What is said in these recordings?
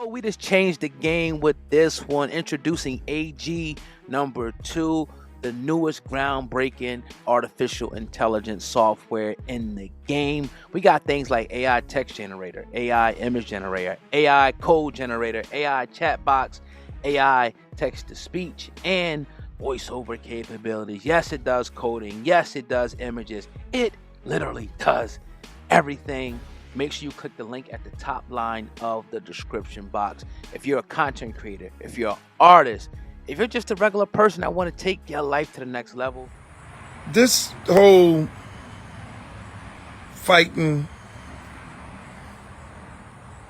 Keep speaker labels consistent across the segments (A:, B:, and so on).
A: So we just changed the game with this one, introducing AG number 2, the newest groundbreaking artificial intelligence software in the game. We got things like AI text generator, AI image generator, AI code generator, AI chat box, AI text to speech, and voiceover capabilities. Yes, it does coding. Yes, it does images. It literally does everything. Make sure you click the link at the top line of the description box. If you're a content creator, if you're an artist, if you're just a regular person that want to take your life to the next level.
B: This whole fighting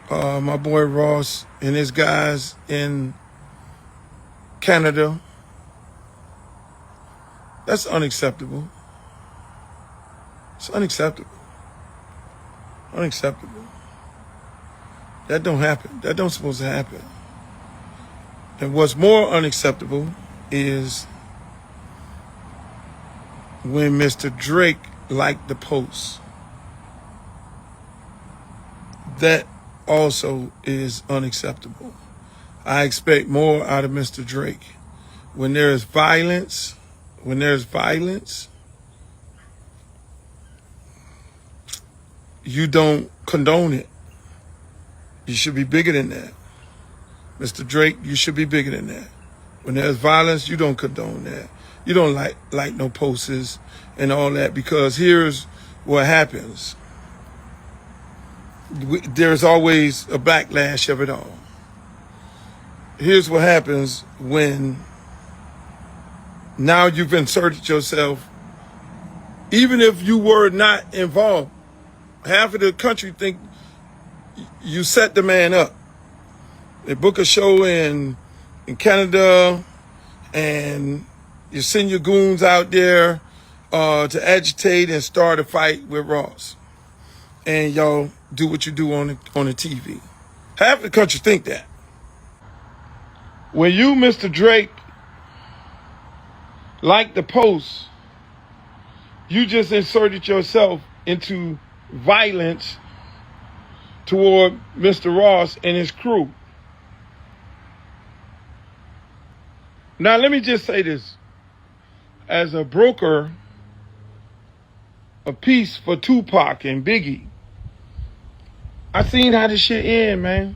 B: my boy Ross and his guys in Canada, that's unacceptable. It's unacceptable. Unacceptable. That don't happen. That don't supposed to happen. And what's more unacceptable is when Mr. Drake liked the post. That also is unacceptable. I expect more out of Mr. Drake. When there's violence, you don't condone it. You should be bigger than that. Mr. Drake, you should be bigger than that. When there's violence, you don't condone that. You don't like no posters and all that, because here's what happens. There's always a backlash of it all. Here's what happens when now you've inserted yourself. Even if you were not involved, half of the country think you set the man up. They book a show in Canada, and you send your goons out there to agitate and start a fight with Ross. And y'all do what you do on the TV. Half the country think that. When you, Mr. Drake, like the post, you just inserted yourself into violence toward Mr. Ross and his crew. Now, let me just say this. As a broker of peace for Tupac and Biggie, I seen how this shit end, man.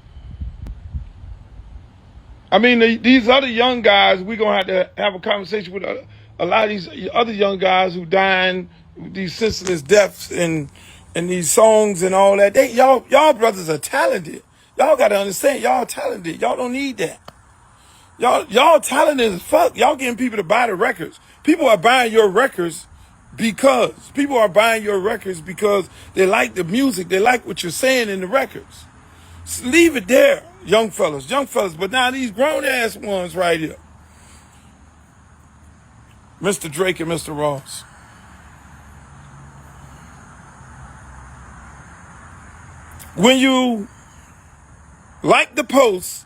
B: I mean, these other young guys, we're going to have a conversation with a lot of these other young guys who dying, these senseless deaths and these songs and all that. Y'all brothers are talented. Y'all got to understand, y'all talented. Y'all don't need that. Y'all talented as fuck. Y'all getting people to buy the records. People are buying your records because they like the music. They like what you're saying in the records. So leave it there, young fellas. But now these grown ass ones right here, Mr. Drake and Mr. Ross. When you like the post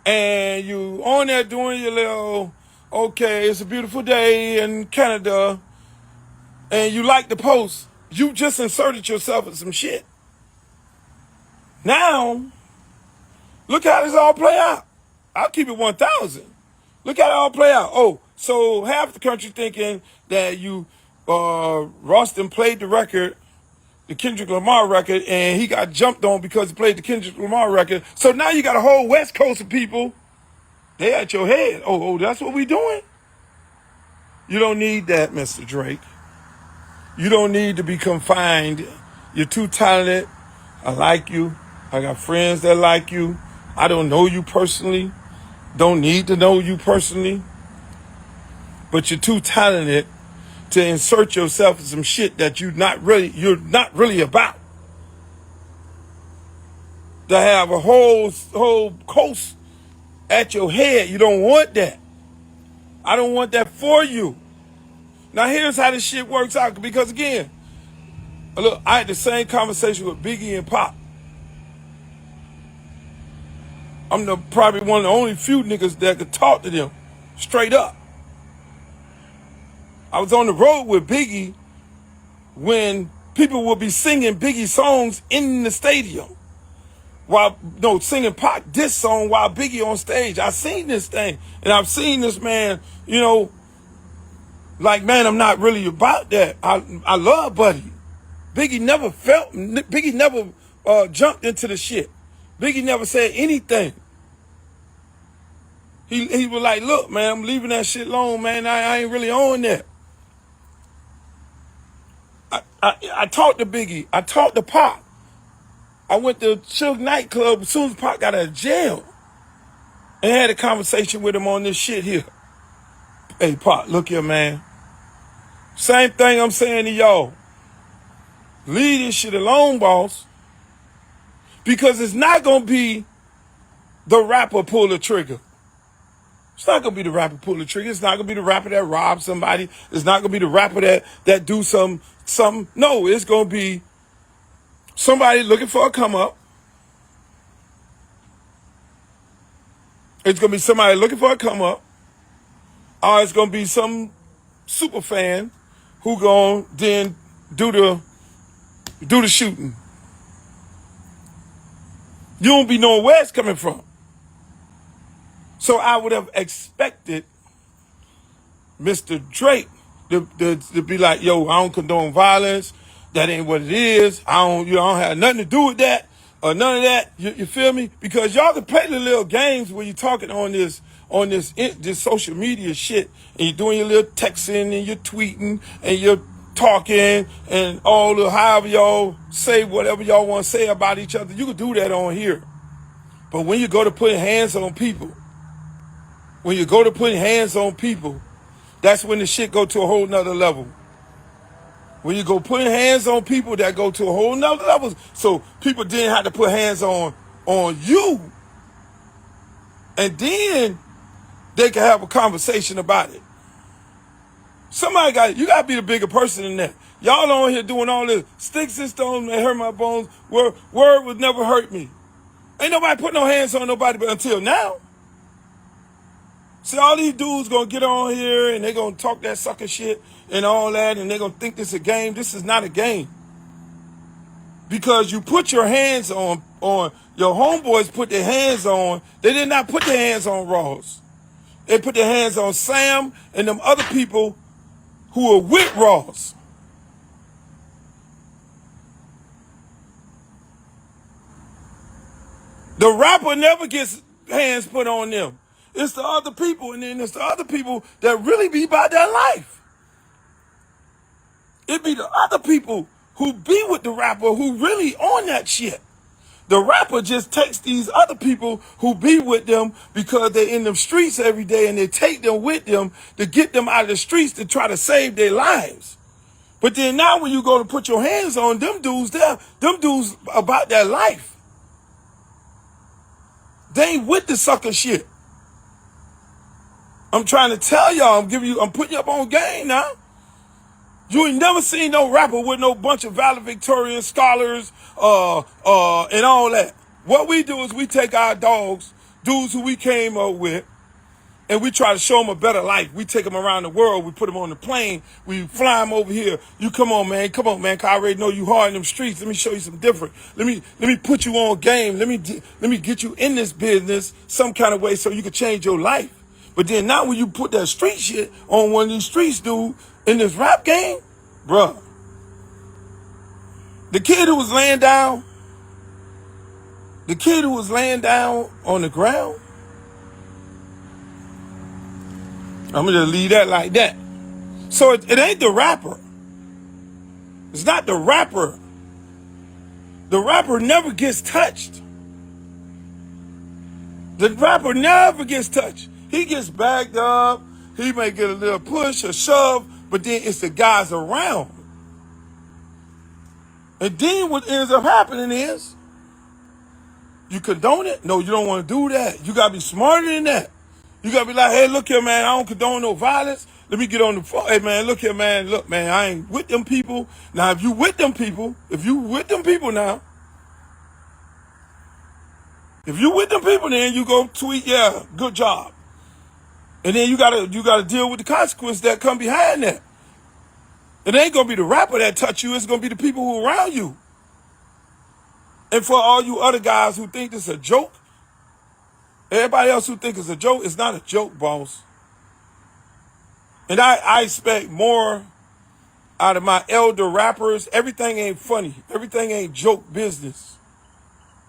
B: and you on there doing your little, okay, it's a beautiful day in Canada, and you like the post, you just inserted yourself in some shit. Now, look how this all play out. I'll keep it 1,000. Look how it all play out. Oh, so half the country thinking that Ross done played the record, the Kendrick Lamar record, and he got jumped on because he played the Kendrick Lamar record. So now you got a whole West Coast of people, they at your head. Oh, that's what we doing? You don't need that, Mr. Drake. You don't need to be confined. You're too talented. I like you. I got friends that like you. I don't know you personally. Don't need to know you personally. But you're too talented to insert yourself in some shit that you're not really about. To have a whole coast at your head. You don't want that. I don't want that for you. Now here's how this shit works out. Because again, look, I had the same conversation with Biggie and Pop. I'm probably one of the only few niggas that could talk to them straight up. I was on the road with Biggie when people would be singing Biggie songs in the stadium. while no singing Pac diss song while Biggie on stage. I seen this thing, and I've seen this man. You know, like man, I'm not really about that. I love Buddy. Biggie never jumped into the shit. Biggie never said anything. He was like, look, man, I'm leaving that shit alone, man. I ain't really on that. I talked to Biggie. I talked to Pac. I went to Suge nightclub as soon as Pac got out of jail and had a conversation with him on this shit here. Hey, Pac, look here, man. Same thing I'm saying to y'all. Leave this shit alone, boss. Because it's not going to be the rapper pull the trigger. It's not going to be the rapper pull the trigger. It's not going to be the rapper that robs somebody. It's not going to be the rapper that do something. No, it's going to be somebody looking for a come up. It's going to be somebody looking for a come up. Or it's going to be some super fan who going to then do the shooting. You don't be knowing where it's coming from. So I would have expected Mr. Drake to be like, yo, I don't condone violence. That ain't what it is. I don't have nothing to do with that or none of that. You feel me? Because y'all can play the little games when you're talking on this social media shit, and you're doing your little texting and you're tweeting and you're talking and all the however y'all say whatever y'all want to say about each other. You can do that on here. But when you go to putting hands on people, that's when the shit go to a whole nother level. When you go putting hands on people, that go to a whole nother level. So people didn't have to put hands on you. And then they can have a conversation about it. You got to be the bigger person than that. Y'all on here doing all this. Sticks and stones may hurt my bones. Word would never hurt me. Ain't nobody put no hands on nobody but until now. See, all these dudes gonna get on here and they gonna talk that sucker shit and all that, and they gonna think this is a game. This is not a game. Because you put your hands on your homeboys put their hands on, they did not put their hands on Ross. They put their hands on Sam and them other people who are with Ross. The rapper never gets hands put on them. It's the other people, and then it's the other people that really be about their life. It be the other people who be with the rapper who really on that shit. The rapper just takes these other people who be with them because they're in them streets every day, and they take them with them to get them out of the streets to try to save their lives. But then now when you go to put your hands on them dudes about their life. They ain't with the sucker shit. I'm trying to tell y'all, I'm putting you up on game now. You ain't never seen no rapper with no bunch of valedictorian scholars, and all that. What we do is we take our dogs, dudes who we came up with, and we try to show them a better life. We take them around the world. We put them on the plane. We fly them over here. You come on, man, cause I already know you hard in them streets. Let me show you some different. Let me put you on game. Let me get you in this business some kind of way so you can change your life. But then now when you put that street shit on one of these streets, dude, in this rap game, bruh, the kid who was laying down on the ground, I'm going to just leave that like that. So it ain't the rapper. It's not the rapper. The rapper never gets touched. The rapper never gets touched. He gets backed up. He may get a little push or shove, but then it's the guys around. And then what ends up happening is, you condone it? No, you don't want to do that. You got to be smarter than that. You got to be like, hey, look here, man, I don't condone no violence. Let me get on the phone. Hey, man, look here, man. Look, man, I ain't with them people. Now, if you with them people now, then you go tweet, yeah, good job. And then you gotta deal with the consequences that come behind that. It ain't gonna be the rapper that touch you, it's gonna be the people who are around you. And for all you other guys who think this is a joke, everybody else who think it's a joke, it's not a joke, boss. And I expect more out of my elder rappers. Everything ain't funny. Everything ain't joke business.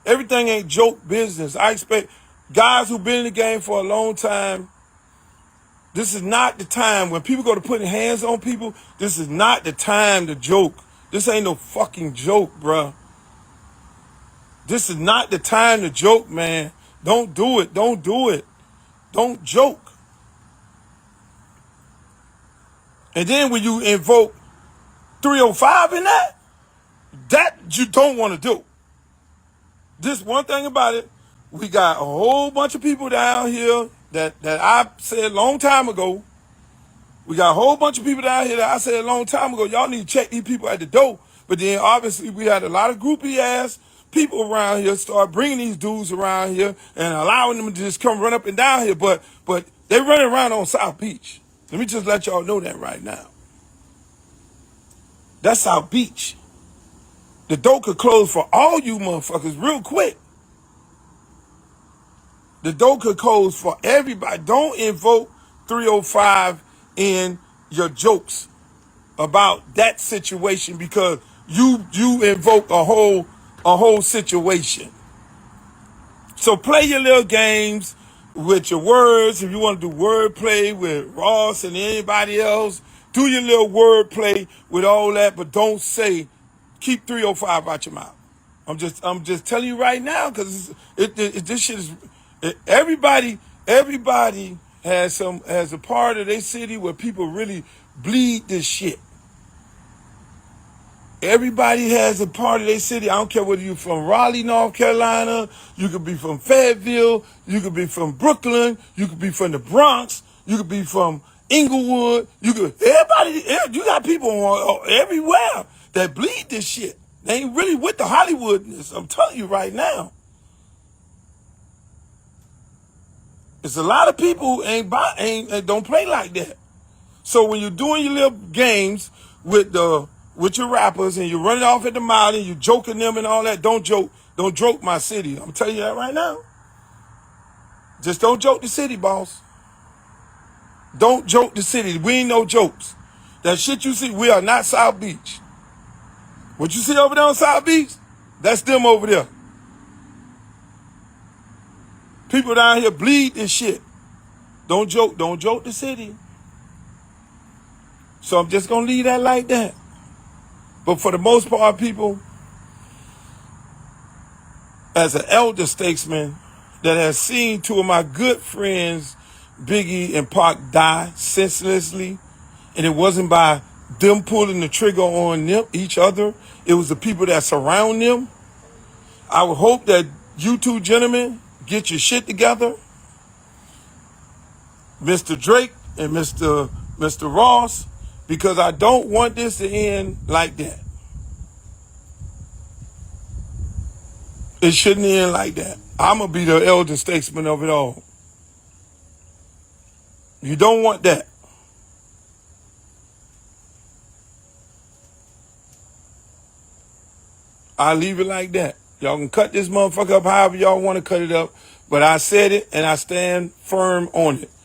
B: Everything ain't joke business. I expect guys who've been in the game for a long time. This is not the time when people go to putting hands on people. This is not the time to joke. This ain't no fucking joke, bruh. This is not the time to joke, man. Don't do it. Don't do it. Don't joke. And then when you invoke 305 in that you don't want to do. This one thing about it, we got a whole bunch of people down here that I said a long time ago. We got a whole bunch of people down here that I said a long time ago, y'all need to check these people at the door. But then obviously we had a lot of groupie ass people around here start bringing these dudes around here and allowing them to just come run up and down here. But they running around on South Beach. Let me just let y'all know that right now. That's South Beach. The door could close for all you motherfuckers real quick. The door could close for everybody. Don't invoke 305 in your jokes about that situation because you invoke a whole situation. So play your little games with your words. If you want to do wordplay with Ross and anybody else, do your little wordplay with all that, but don't say, keep 305 out your mouth. I'm just telling you right now because this shit is everybody has a part of their city where people really bleed this shit. Everybody has a part of their city. I don't care whether you're from Raleigh, North Carolina, you could be from Fayetteville, you could be from Brooklyn, you could be from the Bronx, you could be from Inglewood, you got people everywhere that bleed this shit. They ain't really with the Hollywoodness. I'm telling you right now. It's a lot of people don't play like that. So when you're doing your little games with your rappers and you're running off at the mouth and you're joking them and all that, don't joke my city. I'm telling you that right now. Just don't joke the city, boss. Don't joke the city. We ain't no jokes. That shit you see, we are not South Beach. What you see over there on South Beach, that's them over there. People down here bleed this shit. Don't joke the city. So I'm just gonna leave that like that. But for the most part, people, as an elder statesman that has seen two of my good friends, Biggie and Pac, die senselessly, and it wasn't by them pulling the trigger on them, each other, it was the people that surround them. I would hope that you two gentlemen get your shit together. Mr. Drake and Mr. Ross, because I don't want this to end like that. It shouldn't end like that. I'm going to be the elder statesman of it all. You don't want that. I leave it like that. Y'all can cut this motherfucker up however y'all want to cut it up, but I said it and I stand firm on it.